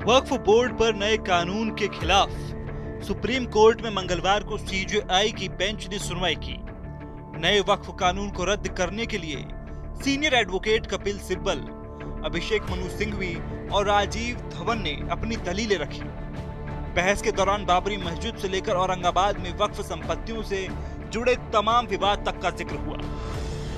वक्फ board पर नए कानून के खिलाफ सुप्रीम कोर्ट में मंगलवार को सीजेआई की बेंच ने सुनवाई की। नए वक्फ कानून को रद्द करने के लिए सीनियर एडवोकेट कपिल सिब्बल, अभिषेक मनु सिंघवी और राजीव धवन ने अपनी दलीलें रखी। बहस के दौरान बाबरी मस्जिद से लेकर औरंगाबाद में वक्फ संपत्तियों से जुड़े तमाम विवाद तक का जिक्र हुआ।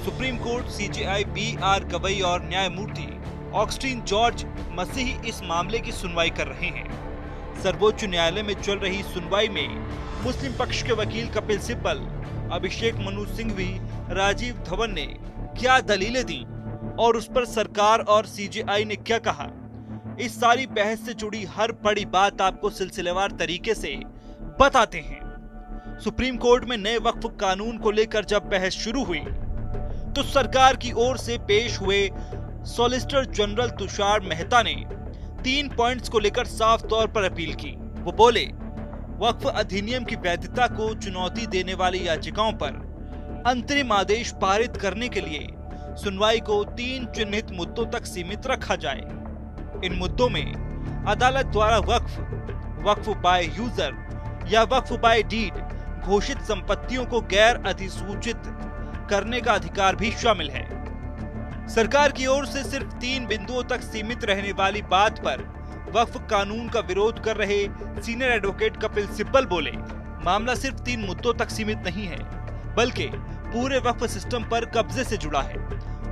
Supreme court, CJI, B R. Gavai और न्यायमूर्ति ऑगस्टीन जॉर्ज मसीह इस मामले की सुनवाई कर रहे हैं। सर्वोच्च न्यायालय में चल रही सुनवाई में मुस्लिम पक्ष के वकील कपिल सिब्बल, अभिषेक मनु सिंघवी, राजीव धवन ने क्या दलीलें दी और उस पर सरकार और सीजेआई ने क्या कहा, इस सारी बहस से जुड़ी हर बड़ी बात आपको सिलसिलेवार तरीके से बताते हैं। सुप्रीम कोर्ट में नए वक्फ कानून को लेकर जब बहस शुरू हुई तो सरकार की ओर से पेश हुए सॉलिसिटर जनरल तुषार मेहता ने 3 पॉइंट्स को लेकर साफ तौर पर अपील की। वो बोले, वक्फ अधिनियम की वैधता को चुनौती देने वाली याचिकाओं पर अंतरिम आदेश पारित करने के लिए सुनवाई को 3 चिन्हित मुद्दों तक सीमित रखा जाए। इन मुद्दों में अदालत द्वारा वक्फ बाय यूजर या वक्फ बाय डीड घोषित संपत्तियों को गैर अधिसूचित करने का अधिकार भी शामिल है। सरकार की ओर से सिर्फ 3 बिंदुओं तक सीमित रहने वाली बात पर वक्फ कानून का विरोध कर रहे सीनियर एडवोकेट कपिल सिब्बल बोले, मामला सिर्फ 3 मुद्दों तक सीमित नहीं है, बल्कि पूरे वक्फ सिस्टम पर कब्जे से जुड़ा है।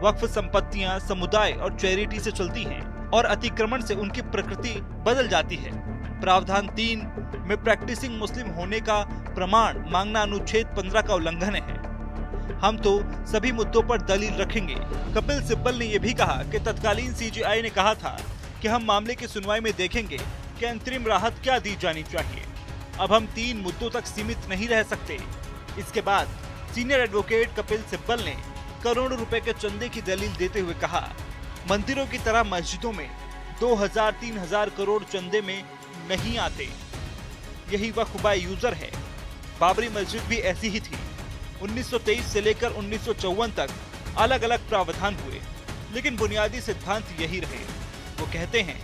वक्फ संपत्तियां समुदाय और चैरिटी से चलती हैं और अतिक्रमण से उनकी प्रकृति बदल जाती है। प्रावधान 3 में प्रैक्टिसिंग मुस्लिम होने का प्रमाण मांगना अनुच्छेद 15 का उल्लंघन है। हम तो सभी मुद्दों पर दलील रखेंगे। कपिल सिब्बल ने यह भी कहा कि तत्कालीन सीजेआई ने कहा था कि हम मामले की सुनवाई में देखेंगे कि अंतरिम राहत क्या दी जानी चाहिए। अब हम 3 मुद्दों तक सीमित नहीं रह सकते। इसके बाद सीनियर एडवोकेट कपिल सिब्बल ने करोड़ों रुपए के चंदे की दलील देते हुए कहा, मंदिरों की तरह मस्जिदों में 2000-3000 करोड़ चंदे में नहीं आते। यही वक्फ बाय यूजर है। बाबरी मस्जिद भी ऐसी ही थी। 1923 से लेकर 1954 तक अलग अलग प्रावधान हुए, लेकिन बुनियादी सिद्धांत यही रहे। वो कहते हैं,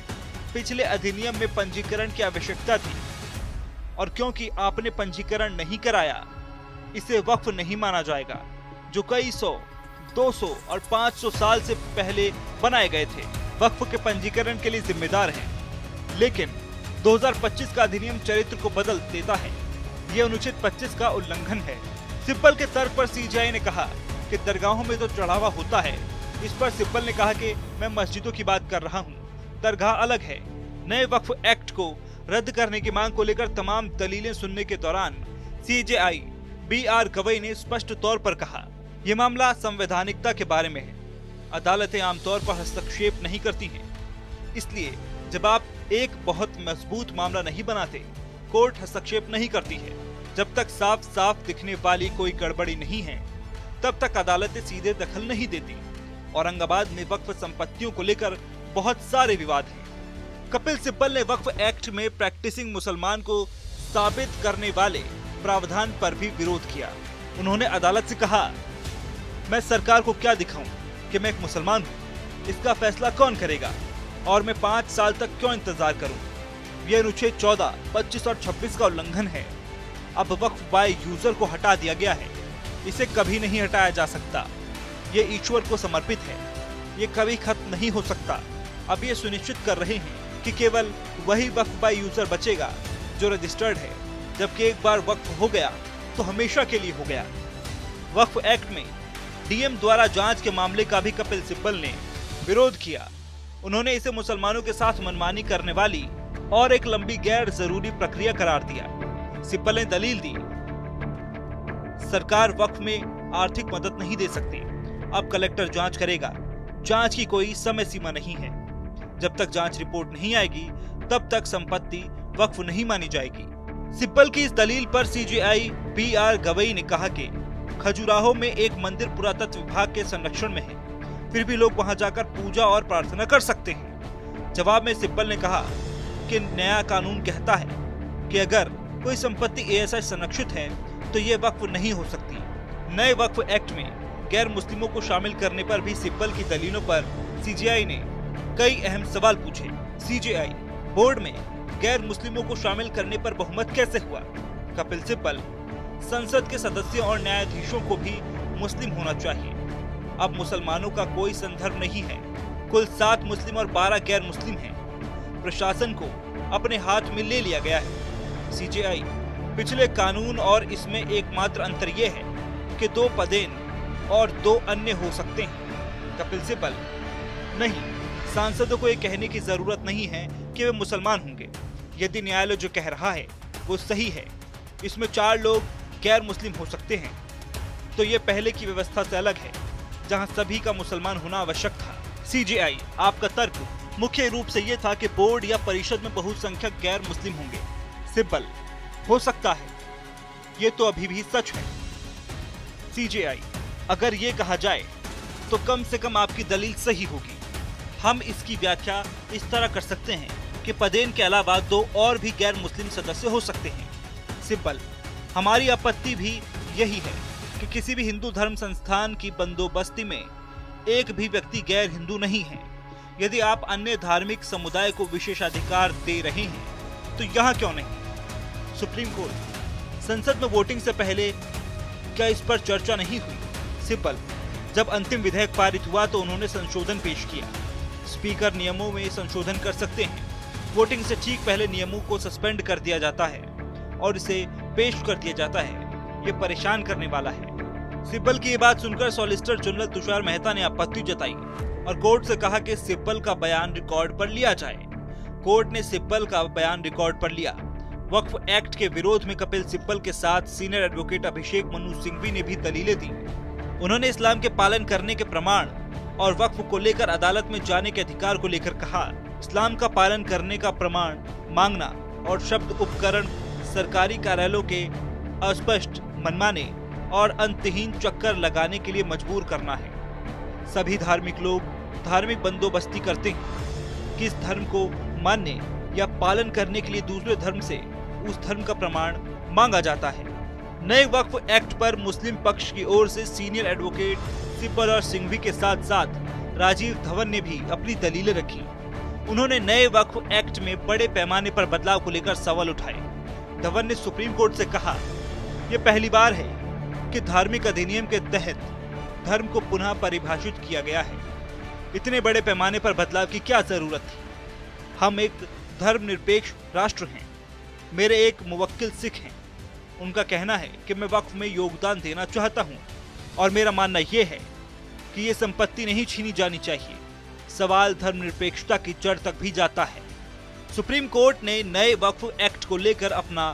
पिछले अधिनियम में पंजीकरण की आवश्यकता थी और क्योंकि आपने पंजीकरण नहीं कराया, इसे वक्फ नहीं माना जाएगा, जो कई 100, 200 और 500 साल से पहले बनाए गए थे। वक्फ के पंजीकरण के लिए जिम्मेदार हैं, लेकिन 2025 का अधिनियम चरित्र को बदल देता है। ये अनुच्छेद 25 का उल्लंघन है। सिब्बल के तर्क पर सीजेआई ने कहा कि दरगाहों में तो चढ़ावा होता है। इस पर सिब्बल ने कहा कि मैं मस्जिदों की बात कर रहा हूँ, दरगाह अलग है। नए वक्फ एक्ट को रद्द करने की मांग को लेकर तमाम दलीलें सुनने के दौरान सीजेआई, बी.आर. गवई ने स्पष्ट तौर पर कहा, यह मामला संवैधानिकता के बारे में है। अदालतें आमतौर पर हस्तक्षेप नहीं करती हैं, इसलिए जब आप एक बहुत मजबूत मामला नहीं बनाते, कोर्ट हस्तक्षेप नहीं करती है। जब तक साफ साफ दिखने वाली कोई गड़बड़ी नहीं है, तब तक अदालतें सीधे दखल नहीं देती। औरंगाबाद में वक्फ संपत्तियों को लेकर बहुत सारे विवाद हैं। कपिल सिब्बल ने वक्फ एक्ट में प्रैक्टिसिंग मुसलमान को साबित करने वाले प्रावधान पर भी विरोध किया। उन्होंने अदालत से कहा, मैं सरकार को क्या दिखाऊं कि मैं एक मुसलमान हूं? इसका फैसला कौन करेगा और मैं 5 साल तक क्यों इंतजार करूं? यह अनुच्छेद 14, 25 और 26 का उल्लंघन है। अब वक्फ बाय यूजर को हटा दिया गया है, इसे कभी नहीं हटाया जा सकता। ये ईश्वर को समर्पित है, ये कभी खत्म नहीं हो सकता। अब ये सुनिश्चित कर रहे हैं कि केवल वही वक्फ बाय यूजर बचेगा जो रजिस्टर्ड है, जबकि एक बार वक्फ हो गया तो हमेशा के लिए हो गया। वक्फ एक्ट में डीएम द्वारा जांच के मामले का भी कपिल सिब्बल ने विरोध किया। उन्होंने इसे मुसलमानों के साथ मनमानी करने वाली और एक लंबी गैर जरूरी प्रक्रिया करार दिया। सिब्बल ने दलील दी, सरकार वक्फ में आर्थिक मदद नहीं दे सकती। अब कलेक्टर जांच करेगा। जांच की कोई समय सीमा नहीं है। जब तक जांच रिपोर्ट नहीं आएगी, तब तक संपत्ति वक्फ नहीं मानी जाएगी। सिब्बल की इस दलील पर सीजेआई, बी.आर. गवई ने कहा कि खजुराहो में एक मंदिर पुरातत्व विभाग के संरक्षण में है, फिर भी लोग वहां जाकर पूजा और प्रार्थना कर सकते हैं। जवाब में सिब्बल ने कहा कि नया कानून कहता है कि अगर कोई संपत्ति एएसआई संरक्षित है तो ये वक्फ नहीं हो सकती। नए वक्फ एक्ट में गैर मुस्लिमों को शामिल करने पर भी सिब्बल की दलीलों पर सीजेआई ने कई अहम सवाल पूछे। सीजेआई, बोर्ड में गैर मुस्लिमों को शामिल करने पर बहुमत कैसे हुआ? कपिल सिब्बल, संसद के सदस्यों और न्यायाधीशों को भी मुस्लिम होना चाहिए। अब मुसलमानों का कोई संदर्भ नहीं है। कुल 7 मुस्लिम और 12 गैर मुस्लिम हैं। प्रशासन को अपने हाथ में ले लिया गया है। सीजेआई, पिछले कानून और इसमें एकमात्र अंतर यह है कि 2 पदेन और 2 अन्य हो सकते हैं। कपिल सिब्बल, नहीं, सांसदों को ये कहने की जरूरत नहीं है कि वे मुसलमान होंगे। यदि न्यायालय जो कह रहा है वो सही है, इसमें 4 लोग गैर मुस्लिम हो सकते हैं, तो ये पहले की व्यवस्था से अलग है जहां सभी का मुसलमान होना आवश्यक था। सीजेआई, आपका तर्क मुख्य रूप से ये था कि बोर्ड या परिषद में बहुसंख्यक गैर मुस्लिम होंगे। सिब्बल, हो सकता है, ये तो अभी भी सच है। सीजेआई, अगर ये कहा जाए तो कम से कम आपकी दलील सही होगी। हम इसकी व्याख्या इस तरह कर सकते हैं कि पदेन के अलावा 2 और भी गैर मुस्लिम सदस्य हो सकते हैं। सिब्बल, हमारी आपत्ति भी यही है कि किसी भी हिंदू धर्म संस्थान की बंदोबस्ती में एक भी व्यक्ति गैर हिंदू नहीं है। यदि आप अन्य धार्मिक समुदाय को विशेषाधिकार दे रहे हैं तो यहाँ क्यों नहीं? सुप्रीम कोर्ट, संसद में वोटिंग से पहले क्या इस पर चर्चा नहीं हुई? सिब्बल, जब अंतिम विधेयक पारित हुआ तो उन्होंने संशोधन पेश किया। स्पीकर नियमों में संशोधन कर सकते हैं। वोटिंग से ठीक पहले नियमों को सस्पेंड कर दिया जाता है और इसे पेश कर दिया जाता है। ये परेशान करने वाला है। सिब्बल की ये बात सुनकर सॉलिसिटर जनरल तुषार मेहता ने आपत्ति जताई और कोर्ट से कहा कि सिब्बल का बयान रिकॉर्ड पर लिया जाए। कोर्ट ने सिब्बल का बयान रिकॉर्ड पर लिया। वक्फ एक्ट के विरोध में कपिल सिब्बल के साथ सीनियर एडवोकेट अभिषेक मनु सिंघवी ने भी दलीलें दी। उन्होंने इस्लाम के पालन करने के प्रमाण और वक्फ को लेकर अदालत में जाने के अधिकार को लेकर कहा, इस्लाम का पालन करने का प्रमाण मांगना और शब्द उपकरण सरकारी कार्यालयों के अस्पष्ट, मनमाने और अंतहीन चक्कर लगाने के लिए मजबूर करना है। सभी धार्मिक लोग धार्मिक बंदोबस्ती करते हैं। किस धर्म को मानने या पालन करने के लिए दूसरे धर्म से उस धर्म का प्रमाण मांगा जाता है। नए वक्फ एक्ट पर मुस्लिम पक्ष की ओर से सीनियर एडवोकेट सिब्बल और सिंघवी के साथ साथ राजीव धवन ने भी अपनी दलीलें रखी। उन्होंने नए वक्फ एक्ट में बड़े पैमाने पर बदलाव को लेकर सवाल उठाए। धवन ने सुप्रीम कोर्ट से कहा, यह पहली बार है कि धार्मिक अधिनियम के तहत धर्म को पुनः परिभाषित किया गया है। इतने बड़े पैमाने पर बदलाव की क्या जरूरत थी? हम एक धर्मनिरपेक्ष राष्ट्र हैं। मेरे एक मुवक्किल सिख हैं। उनका कहना है कि मैं वक्फ में योगदान देना चाहता हूं और मेरा मानना यह है कि ये संपत्ति नहीं छीनी जानी चाहिए। सवाल धर्मनिरपेक्षता की जड़ तक भी जाता है। सुप्रीम कोर्ट ने नए वक्फ एक्ट को लेकर अपना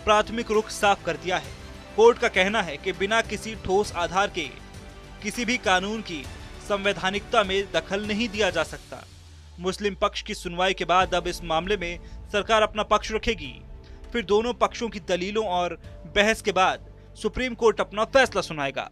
प्राथमिक रुख साफ कर दिया है। कोर्ट का कहना है कि बिना किसी ठोस आधार के किसी भी कानून की संवैधानिकता में दखल नहीं दिया जा सकता। मुस्लिम पक्ष की सुनवाई के बाद अब इस मामले में सरकार अपना पक्ष रखेगी। फिर दोनों पक्षों की दलीलों और बहस के बाद सुप्रीम कोर्ट अपना फैसला सुनाएगा।